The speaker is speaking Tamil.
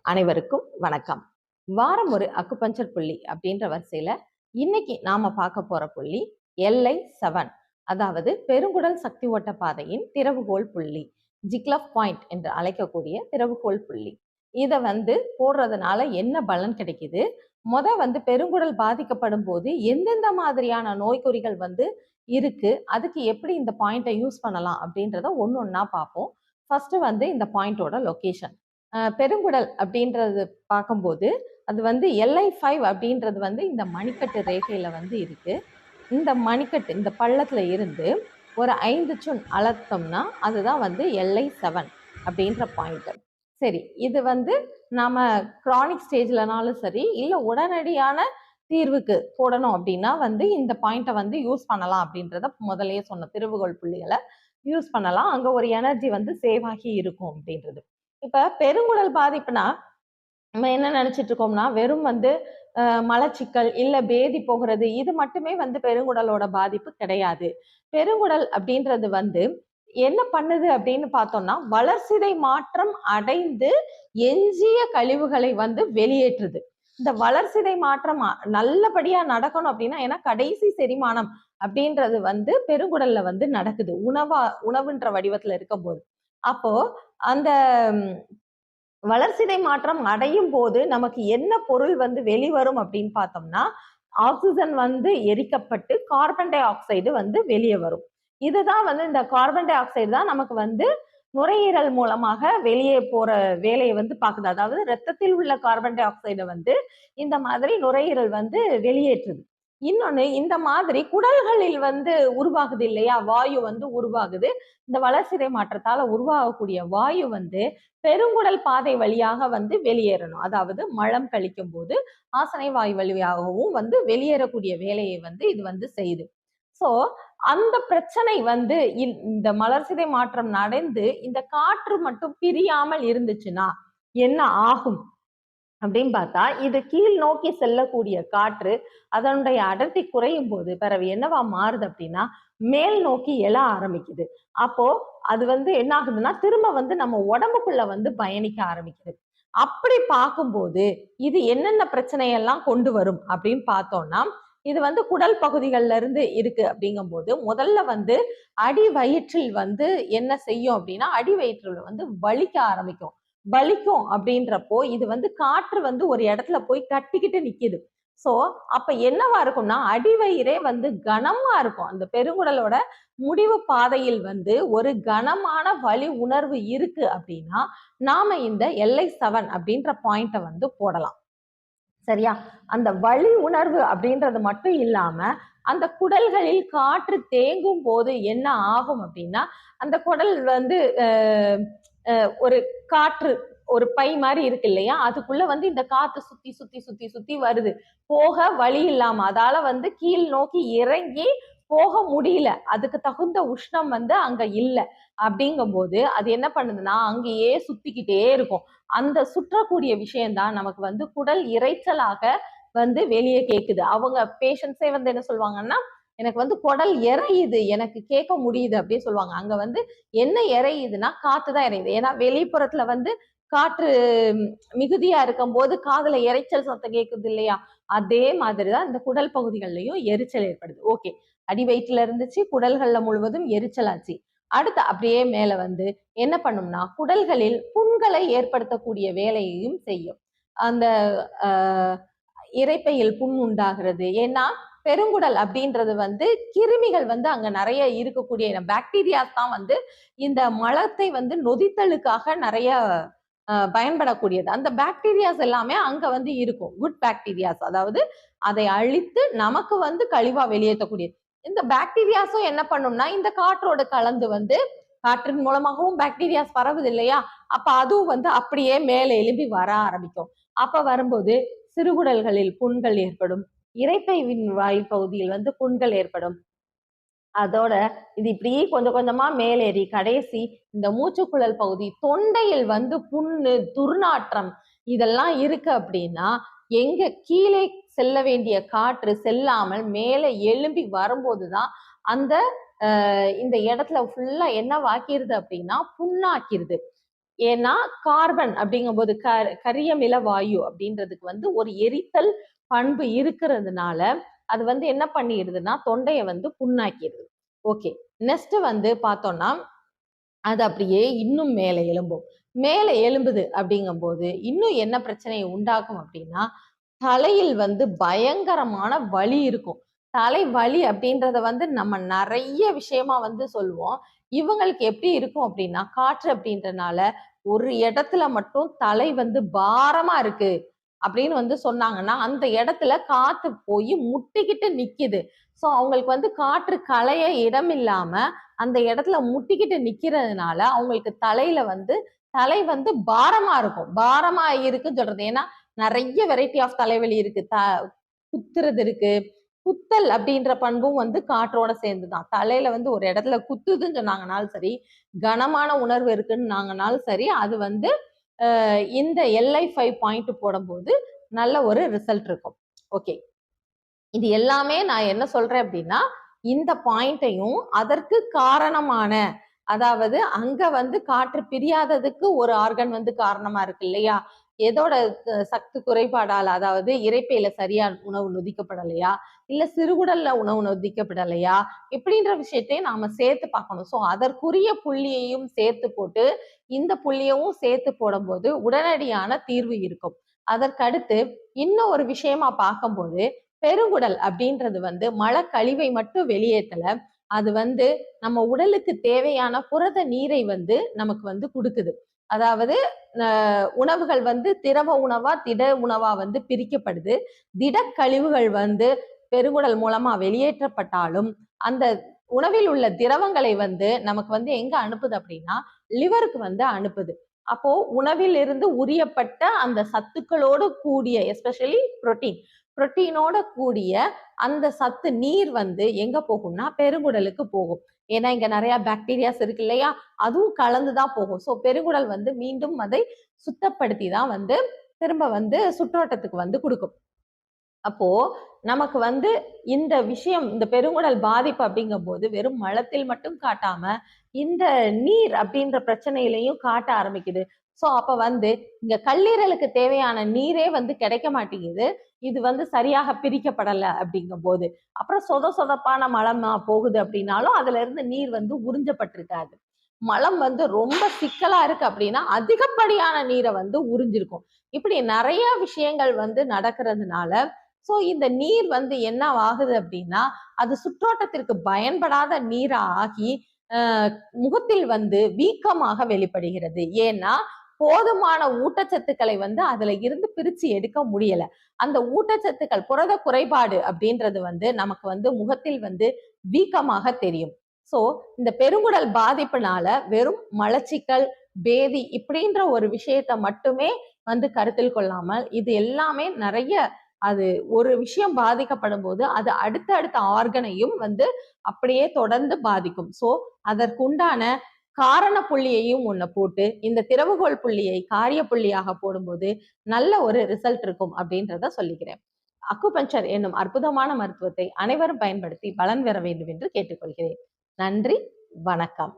அனைவருக்கும் வணக்கம். வாரம் ஒரு அக்குபஞ்சர் புள்ளி அப்படின்ற வரிசையில இன்னைக்கு நாம பார்க்க போற புள்ளி LI7, அதாவது பெருங்குடல் சக்தி ஓட்ட பாதையின் திறவுகோல் புள்ளி, ஜிக்லப் பாயிண்ட் என்று அழைக்கக்கூடிய திறவுகோல் புள்ளி. இதை போடுறதுனால என்ன பலன் கிடைக்குது, பெருங்குடல் பாதிக்கப்படும் போது எந்தெந்த மாதிரியான நோய்க்குறிகள் இருக்கு, அதுக்கு எப்படி இந்த பாயிண்டை யூஸ் பண்ணலாம் அப்படின்றத ஒன்னொன்னா பார்ப்போம். ஃபர்ஸ்ட் இந்த பாயிண்டோட லொகேஷன். பெருங்குடல் அப்படின்றது பார்க்கும்போது அது LI5 அப்படின்றது இந்த மணிக்கட்டு ரேகையில இருக்கு. இந்த மணிக்கட்டு இந்த பள்ளத்துல இருந்து ஒரு 5 சுன் அளத்தோம்னா அதுதான் LI7 அப்படின்ற பாயிண்ட். சரி, இது நாம கிரானிக் ஸ்டேஜ்லனாலும் சரி, இல்லை உடனடியான தீர்வுக்கு போடணும் அப்படின்னா இந்த பாயிண்ட்டை யூஸ் பண்ணலாம் அப்படின்றத முதலையே சொன்ன திறவுகோல் புள்ளிகளை யூஸ் பண்ணலாம். அங்க ஒரு எனர்ஜி சேவ் ஆகி இருக்கும் அப்படின்றது. இப்ப பெருங்குடல் பாதிப்புனா நம்ம என்ன நினைச்சிட்டு இருக்கோம்னா, வெறும் மலச்சிக்கல் இல்ல பேதி போகிறது இது மட்டுமே பெருங்குடலோட பாதிப்பு கிடையாது. பெருங்குடல் அப்படின்றது என்ன பண்ணுது அப்படின்னு பார்த்தோம்னா, வளர்சிதை மாற்றம் அடைந்து எஞ்சிய கழிவுகளை வெளியேற்றுது. இந்த வளர்சிதை மாற்றம் நல்லபடியா நடக்கணும் அப்படின்னா, ஏன்னா கடைசி செரிமானம் அப்படின்றது பெருங்குடல்ல நடக்குது, உணவுன்ற வடிவத்துல இருக்கும் போது. அப்போ அந்த வளர்சிதை மாற்றம் அடையும் போது நமக்கு என்ன பொருள் வெளிவரும் அப்படின்னு பார்த்தோம்னா, ஆக்சிஜன் எரிக்கப்பட்டு கார்பன் டை ஆக்சைடு வெளியே வரும். இதுதான் இந்த கார்பன் டை ஆக்சைடு தான் நமக்கு நுரையீரல் மூலமாக வெளியே போற வேலையை பார்க்குது. அதாவது ரத்தத்தில் உள்ள கார்பன் டை ஆக்சைடை இந்த மாதிரி நுரையீரல் வெளியேற்றுது. இன்னொன்னு, இந்த மாதிரி குடல்களில் உருவாகுது இல்லையா, வாயு உருவாகுது. இந்த வளர்சிதை மாற்றத்தால உருவாகக்கூடிய வாயு பெருங்குடல் பாதை வழியாக வெளியேறணும். அதாவது மலம் கழிக்கும் போது ஆசனை வாயு வழியாகவும் வெளியேறக்கூடிய வேலையை இது செய்யுது. சோ அந்த பிரச்சனை இந்த மலர்சிதை மாற்றம் நடந்து இந்த காற்று மட்டும் பிரியாமல் இருந்துச்சுன்னா என்ன ஆகும் அப்படின்னு பார்த்தா, இது கீழ் நோக்கி செல்லக்கூடிய காற்று அதனுடைய அடர்த்தி குறையும் போது பிறகு என்னவா மாறுது அப்படின்னா, மேல் நோக்கி எழ ஆரம்பிக்குது. அப்போ அது என்ன ஆகுதுன்னா, திரும்ப நம்ம உடம்புக்குள்ள பயணிக்க ஆரம்பிக்குது. அப்படி பார்க்கும்போது இது என்னென்ன பிரச்சனையெல்லாம் கொண்டு வரும் அப்படின்னு பார்த்தோம்னா, இது குடல் பகுதிகள்ல இருந்து இருக்கு அப்படிங்கும் போது முதல்ல அடி வயிற்றில் என்ன செய்யும் அப்படின்னா, அடி வயிற்றில் வலிக்க ஆரம்பிக்கும். வலிக்கும் அப்படின்றப்போ இது காற்று ஒரு இடத்துல போய் கட்டிக்கிட்டு நிக்குது. சோ அப்ப என்னவா இருக்கும்னா, அடிவயிறே கனமா இருக்கும். அந்த பெருங்குடலோட முடிவு பாதையில் ஒரு கனமான வலி உணர்வு இருக்கு அப்படின்னா நாம இந்த LI7 அப்படின்ற பாயிண்ட போடலாம். சரியா? அந்த வலி உணர்வு அப்படின்றது மட்டும் இல்லாம அந்த குடல்களில் காற்று தேங்கும் போது என்ன ஆகும் அப்படின்னா, அந்த குடல் ஒரு காற்று ஒரு பை மாதிரி இருக்கு இல்லையா, அதுக்குள்ள இந்த காற்று சுத்தி சுத்தி சுத்தி சுத்தி வருது, போக வழி இல்லாம அதால கீழ் நோக்கி இறங்கி போக முடியல, அதுக்கு தகுந்த உஷ்ணம் அங்க இல்லை. அப்படிங்கும் போது அது என்ன பண்ணுதுன்னா அங்கேயே சுத்திக்கிட்டே இருக்கும். அந்த சுற்றக்கூடிய விஷயம்தான் நமக்கு குடல் இறைச்சலாக வெளியே கேக்குது. அவங்க பேஷண்ட்ஸே என்ன சொல்லுவாங்கன்னா, எனக்கு குடல் இறையுது, எனக்கு கேட்க முடியுது அப்படின்னு சொல்லுவாங்க. அங்க என்ன இறையுதுன்னா காத்துதான் இறையுது. ஏன்னா வெளிப்புறத்துல காற்று மிகுதியா இருக்கும் போது காதுல இறைச்சல் சத்தம் கேட்குது இல்லையா, அதே மாதிரிதான் இந்த குடல் பகுதிகள்லயும் எரிச்சல் ஏற்படுது. ஓகே, அடி வயிற்றுல இருந்துச்சு, குடல்கள்ல முழுவதும் எரிச்சல் ஆச்சு. அடுத்து அப்படியே மேல என்ன பண்ணும்னா குடல்களில் புண்களை ஏற்படுத்தக்கூடிய வேலையையும் செய்யும். அந்த இரைப்பையில் புண் உண்டாகிறது. ஏன்னா பெருங்குடல் அப்படின்றது கிருமிகள் அங்க நிறைய இருக்கக்கூடிய பாக்டீரியாஸ் தான் இந்த மலத்தை நொதித்தலுக்காக நிறைய பயன்படக்கூடியது. அந்த பாக்டீரியாஸ் எல்லாமே அங்க இருக்கும், குட் பாக்டீரியாஸ், அதாவது அதை அழித்து நமக்கு கழிவா வெளியேற்றக்கூடியது. இந்த பாக்டீரியாஸும் என்ன பண்ணும்னா இந்த காற்றோடு கலந்து காற்றின் மூலமாகவும் பாக்டீரியாஸ் பரவுது இல்லையா, அப்ப அதுவும் அப்படியே மேலே எழுப்பி வர ஆரம்பிக்கும். அப்ப வரும்போது சிறுகுடல்களில் புண்கள் ஏற்படும், இரைப்பை வாயு பகுதியில் புண்கள் ஏற்படும். அதோட இது இப்படி கொஞ்சம் கொஞ்சமா மேலேறி கடைசி இந்த மூச்சுக்குழல் பகுதி, தொண்டையில் புண்ணு, துர்நாற்றம் இதெல்லாம் இருக்கு அப்படின்னா எங்க கீழே செல்ல வேண்டிய காற்று செல்லாமல் மேலே எழும்பி வரும்போதுதான் அந்த இந்த இடத்துல ஃபுல்லா என்ன வாக்கிருது அப்படின்னா புண்ணாக்கிருது. ஏன்னா கார்பன் அப்படிங்கும்போது கரியமில வாயு அப்படின்றதுக்கு வந்து ஒரு எரித்தல் பண்பு இருக்கிறதுனால அது வந்து என்ன பண்ணிடுதுன்னா தொண்டையை வந்து புண்ணாக்கிடுது. ஓகே, நெக்ஸ்ட் வந்து பார்த்தோம்னா அது அப்படியே இன்னும் மேலே எழும்பும். மேலே எழும்புது அப்படிங்கும்போது இன்னும் என்ன பிரச்சனையை உண்டாக்கும் அப்படின்னா தலையில் வந்து பயங்கரமான வலி இருக்கும். தலை வலி அப்படின்றத வந்து நம்ம நிறைய விஷயமா வந்து சொல்லுவோம். இவங்களுக்கு எப்படி இருக்கும் அப்படின்னா காற்று அப்படின்றனால ஒரு இடத்துல மட்டும் தலை வந்து பாரமா இருக்கு அப்படின்னு வந்து சொன்னாங்கன்னா அந்த இடத்துல காத்து போய் முட்டிக்கிட்டு நிக்குது. ஸோ அவங்களுக்கு வந்து காற்று களைய இடம் இல்லாம அந்த இடத்துல முட்டிக்கிட்டு நிக்கிறதுனால அவங்களுக்கு தலை வந்து பாரமா இருக்கும். பாரமா இருக்குன்னு சொல்றது ஏன்னா நிறைய வெரைட்டி ஆஃப் தலைவலி இருக்கு. குத்துறது இருக்கு. குத்தல் அப்படின்ற பண்பும் வந்து காற்றோட சேர்ந்துதான். தலையில வந்து ஒரு இடத்துல குத்துதுன்னு சொன்னாங்கனாலும் சரி, கனமான உணர்வு இருக்குன்னாங்கனாலும் சரி, அது வந்து இந்த LI5 பாயிண்ட் போடும்போது நல்ல ஒரு ரிசல்ட் இருக்கும். ஓகே, இது எல்லாமே நான் என்ன சொல்றேன் அப்படின்னா இந்த பாயிண்டையும் அதற்கு காரணமான அதாவது அங்க வந்து காற்று பிரியாததுக்கு ஒரு ஆர்கன் வந்து காரணமா இருக்கு இல்லையா? எதோட சக்தி குறைபாடால அதாவது இரைப்பையில சரியா உணவு நொதிக்கப்படலையா, இல்ல சிறுகுடல்ல உணவு நொதிக்கப்படலையா, இப்படின்ற விஷயத்தையும் நாம சேர்த்து பார்க்கணும். ஸோ அதற்குரிய புள்ளியையும் சேர்த்து போட்டு இந்த புள்ளியவும் சேர்த்து போடும்போது உடனடியான தீர்வு இருக்கும். அதற்கடுத்து இன்னும் ஒரு விஷயமா பார்க்கும்போது பெருங்குடல் அப்படின்றது வந்து மலக்கழிவை மட்டும் வெளியேற்றல, அது வந்து நம்ம உடலுக்கு தேவையான புரத நீரை வந்து நமக்கு வந்து கொடுக்குது. அதாவது உணவுகள் வந்து திரவ உணவா திட உணவா வந்து பிரிக்கப்படுது. திடக்கழிவுகள் வந்து பெருங்குடல் மூலமா வெளியேற்றப்பட்டாலும் அந்த உணவில் உள்ள திரவங்களை வந்து நமக்கு வந்து எங்க அனுப்புது அப்படின்னா லிவருக்கு வந்து அனுப்புது. அப்போ உணவில் இருந்து உரியப்பட்ட அந்த சத்துக்களோடு கூடிய எஸ்பெஷலி புரோட்டீனோட கூடிய அந்த சத்து நீர் வந்து எங்க போகும்னா பெருங்குடலுக்கு போகும். ஏன்னா இங்க நிறைய பாக்டீரியாஸ் இருக்கு இல்லையா, அதுவும் கலந்துதான் போகும். ஸோ பெருங்குடல் வந்து மீண்டும் அதை சுத்தப்படுத்தி தான் வந்து திரும்ப வந்து சுற்றோட்டத்துக்கு வந்து கொடுக்கும். அப்போ நமக்கு வந்து இந்த விஷயம் இந்த பெருங்குடல் பாதிப்பு அப்படிங்கும் போது வெறும் மலத்தில் மட்டும் காட்டாம இந்த நீர் அப்படின்ற பிரச்சனையிலையும் காட்ட ஆரம்பிக்குது. ஸோ அப்ப வந்து இங்க கல்லீரலுக்கு தேவையான நீரே வந்து கிடைக்க மாட்டேங்குது. இது வந்து சரியாக பிரிக்கப்படலை அப்படிங்கும் போது அப்புறம் சொதப்பான மலமா போகுது அப்படின்னாலும் அதுல இருந்து நீர் வந்து உறிஞ்சப்பட்டிருக்காது. மலம் வந்து ரொம்ப சிக்கலா இருக்கு அப்படின்னா அதிகப்படியான நீரை வந்து உறிஞ்சிருக்கும். இப்படி நிறைய விஷயங்கள் வந்து நடக்கிறதுனால சோ இந்த நீர் வந்து என்ன ஆகுது அப்படின்னா அது சுற்றோட்டத்திற்கு பயன்படாத நீரா ஆகி முகத்தில் வந்து வீக்கமாக வெளிப்படுகிறது. ஏன்னா போதுமான ஊட்டச்சத்துக்களை வந்து அதுல இருந்து பிரிச்சு எடுக்க முடியல. அந்த ஊட்டச்சத்துக்கள் புரத குறைபாடு அப்படின்றது வந்து நமக்கு வந்து முகத்தில் வந்து வீக்கமாக தெரியும். சோ இந்த பெருங்குடல் பாதிப்புனால வெறும் மலச்சிக்கல், பேதி இப்படின்ற ஒரு விஷயத்த மட்டுமே வந்து கருத்தில் கொள்ளாமல் இது எல்லாமே நிறைய அது ஒரு விஷயம் பாதிக்கப்படும் போது அது அடுத்த ஆர்கனையும் வந்து அப்படியே தொடர்ந்து பாதிக்கும். சோ அதற்குண்டான காரண புள்ளியையும் ஒன்ன போட்டு இந்த திறவுகோல் புள்ளியை காரிய புள்ளியாக போடும்போது நல்ல ஒரு ரிசல்ட் இருக்கும் அப்படின்றத சொல்லிக்கிறேன். அக்குபஞ்சர் என்னும் அற்புதமான மருத்துவத்தை அனைவரும் பயன்படுத்தி பலன் பெற வேண்டும் என்று கேட்டுக்கொள்கிறேன். நன்றி, வணக்கம்.